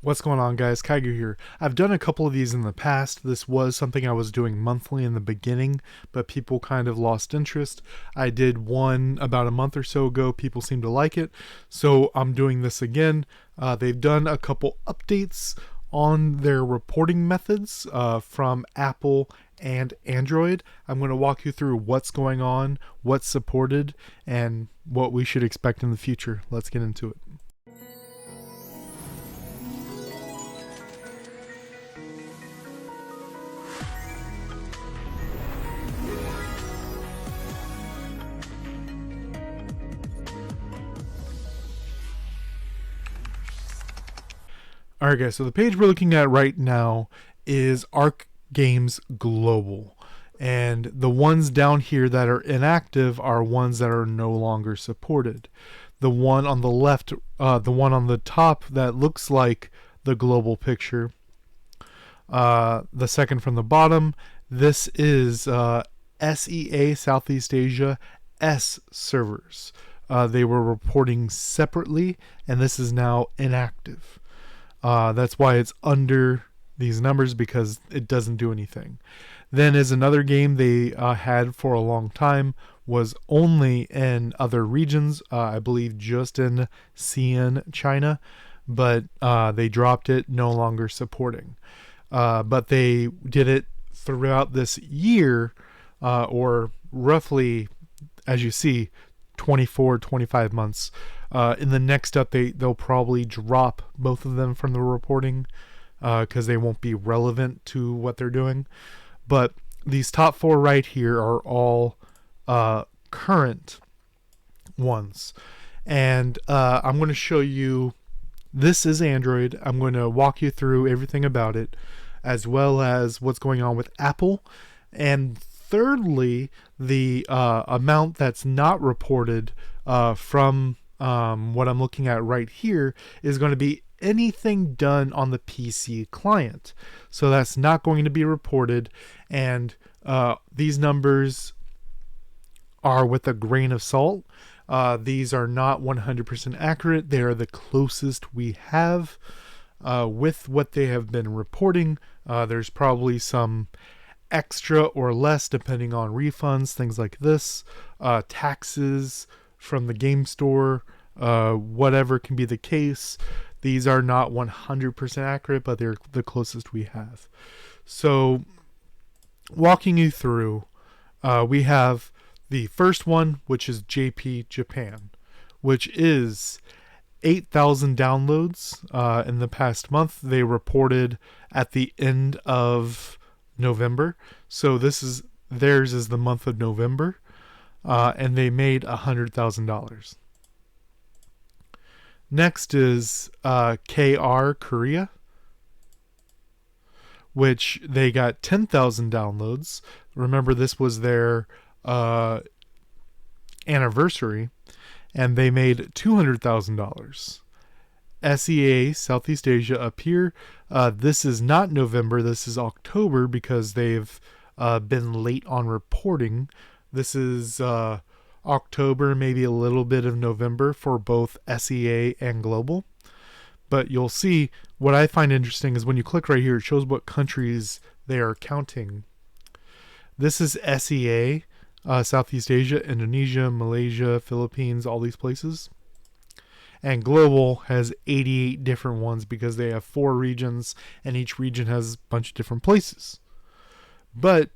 What's going on, guys? Kaiger here. I've done a couple of these in the past. This was something I was doing monthly in the beginning, but people kind of lost interest. I did one about a month or so ago. People seemed to like it, so I'm doing this again. They've done a couple updates on their reporting methods from Apple and Android. I'm going to walk you through what's going on, what's supported, and what we should expect in the future. Let's get into it. Alright guys, so the page we're looking at right now is Arc Games Global. And the ones down here that are inactive are ones that are no longer supported. The one on the left, the one on the top that looks like the global picture, the second from the bottom, this is SEA, Southeast Asia, S servers. They were reporting separately, and this is now inactive. That's why it's under these numbers, because it doesn't do anything. Then is another game they had for a long time, was only in other regions, I believe just in CN China, but they dropped it, no longer supporting. But they did it throughout this year, or roughly, as you see, 24, 25 months. In the next update, they'll probably drop both of them from the reporting because they won't be relevant to what they're doing. But these top four right here are all current ones. And I'm going to show you, this is Android. I'm going to walk you through everything about it, as well as what's going on with Apple. And thirdly, the amount that's not reported from what I'm looking at right here is going to be anything done on the PC client. So that's not going to be reported, and these numbers are with a grain of salt. These are not 100% accurate. They are the closest we have with what they have been reporting. There's probably some extra or less depending on refunds, things like this, taxes from the game store, whatever can be the case. These are not 100% accurate, but they're the closest we have. So walking you through, we have the first one, which is JP Japan, which is 8,000 downloads in the past month. They reported at the end of November. So theirs is the month of November, and they made $100,000. Next is KR Korea, which they got 10,000 downloads. Remember, this was their anniversary, and they made $200,000. SEA, Southeast Asia, up here. This is not November, this is October, because they've been late on reporting. This is October, maybe a little bit of November for both SEA and Global. But you'll see, what I find interesting is when you click right here, it shows what countries they are counting. This is SEA, Southeast Asia, Indonesia, Malaysia, Philippines, all these places. And Global has 88 different ones because they have 4 regions, and each region has a bunch of different places. But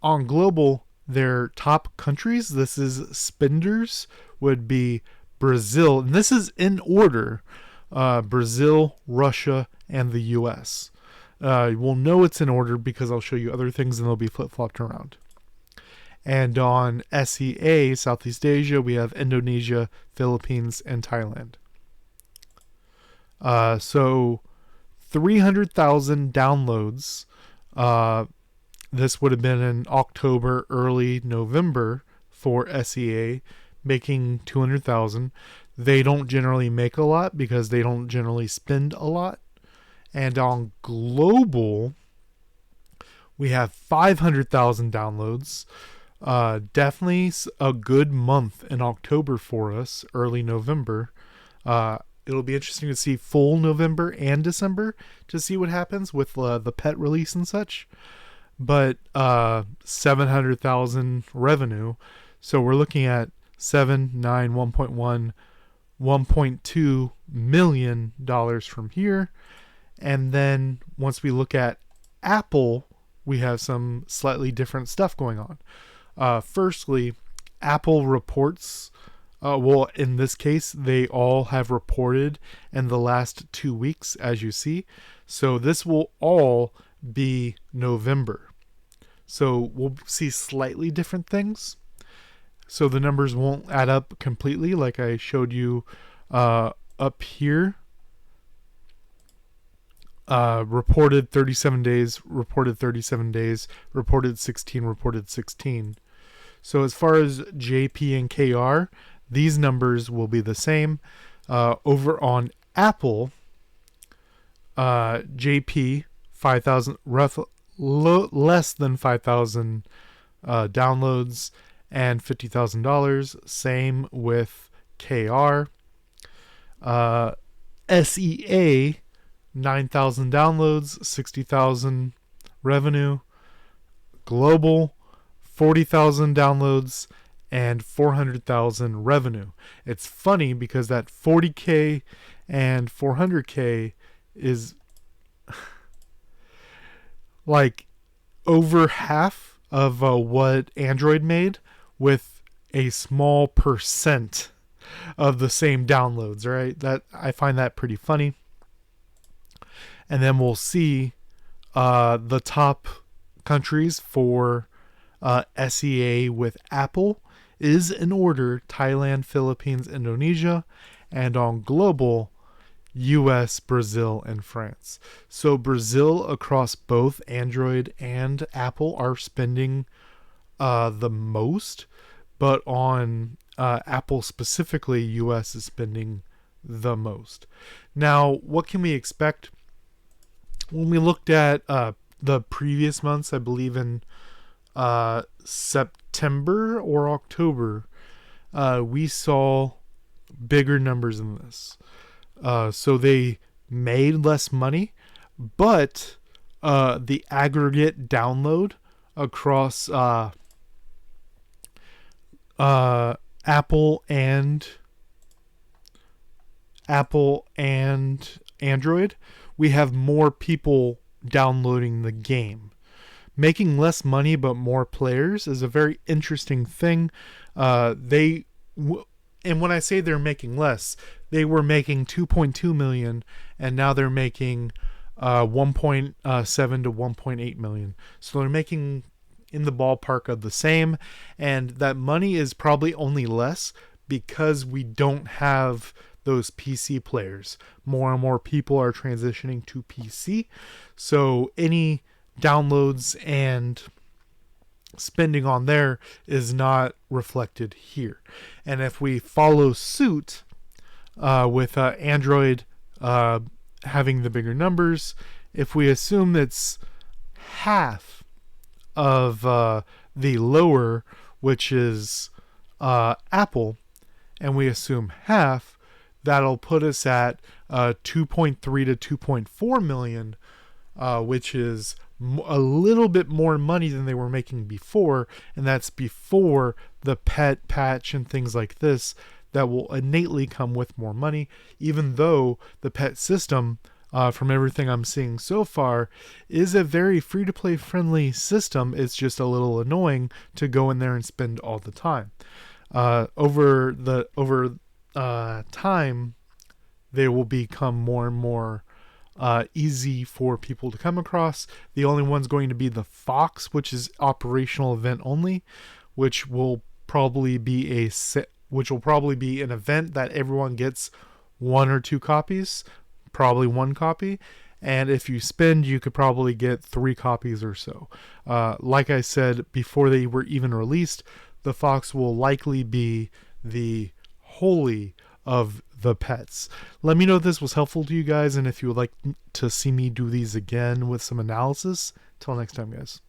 on Global, their top countries, this is spenders, would be Brazil, and this is in order, Brazil, Russia, and the US. We'll know it's in order because I'll show you other things and they'll be flip-flopped around. And on SEA, Southeast Asia, we have Indonesia, Philippines, and Thailand. So 300,000 downloads. This would have been in October, early November for SEA, making 200,000. They don't generally make a lot because they don't generally spend a lot. And on Global, we have 500,000 downloads. Definitely a good month in October for us, early November. it'll be interesting to see full November and December to see what happens with the pet release and such. But 700,000 revenue, so we're looking at 7, 9, 1.1, $1.2 million from here. And then once we look at Apple, we have some slightly different stuff going on. Firstly, Apple reports, well, in this case, they all have reported in the last 2 weeks, as you see. So this will all be November. So we'll see slightly different things. So the numbers won't add up completely like I showed you up here. Reported 37 days, reported 37 days, reported 16, reported 16. So as far as JP and KR, these numbers will be the same. Over on Apple, JP, 5,000, less than 5,000 downloads and $50,000. Same with KR. SEA, 9,000 downloads, 60,000 revenue. Global, 40,000 downloads and 400,000 revenue. It's funny because that 40K and 400K is like over half of what Android made with a small percent of the same downloads, right? That I find that pretty funny. And then we'll see the top countries for SEA with Apple is in order: Thailand, Philippines, Indonesia, and on global, US, Brazil, and France. So Brazil across both Android and Apple are spending the most, but on Apple specifically, US is spending the most. Now, what can we expect? When we looked at the previous months, I believe in September or October, we saw bigger numbers than this. So they made less money, but the aggregate download across Apple and Android, we have more people downloading the game. Making less money but more players is a very interesting thing. And when I say they're making less, they were making 2.2 million and now they're making 1.7 to 1.8 million. So they're making in the ballpark of the same, and that money is probably only less because we don't have those PC players. More and more people are transitioning to PC, so any downloads and spending on there is not reflected here. And if we follow suit with Android having the bigger numbers, if we assume it's half of the lower, which is Apple, and we assume half, that'll put us at 2.3 to 2.4 million, which is a little bit more money than they were making before, and that's before the pet patch and things like this that will innately come with more money, even though the pet system, from everything I'm seeing so far, is a very free-to-play friendly system. It's just a little annoying to go in there and spend all the time. Over time, they will become more and more easy for people to come across. The only one's going to be the Fox, which is operational event only, which will probably be an event that everyone gets 1 or 2 copies, probably 1 copy, and if you spend, you could probably get 3 copies or so. Like I said, before they were even released, the Fox will likely be the holy of the pets. Let me know if this was helpful to you guys, and if you would like to see me do these again with some analysis. Till next time, guys.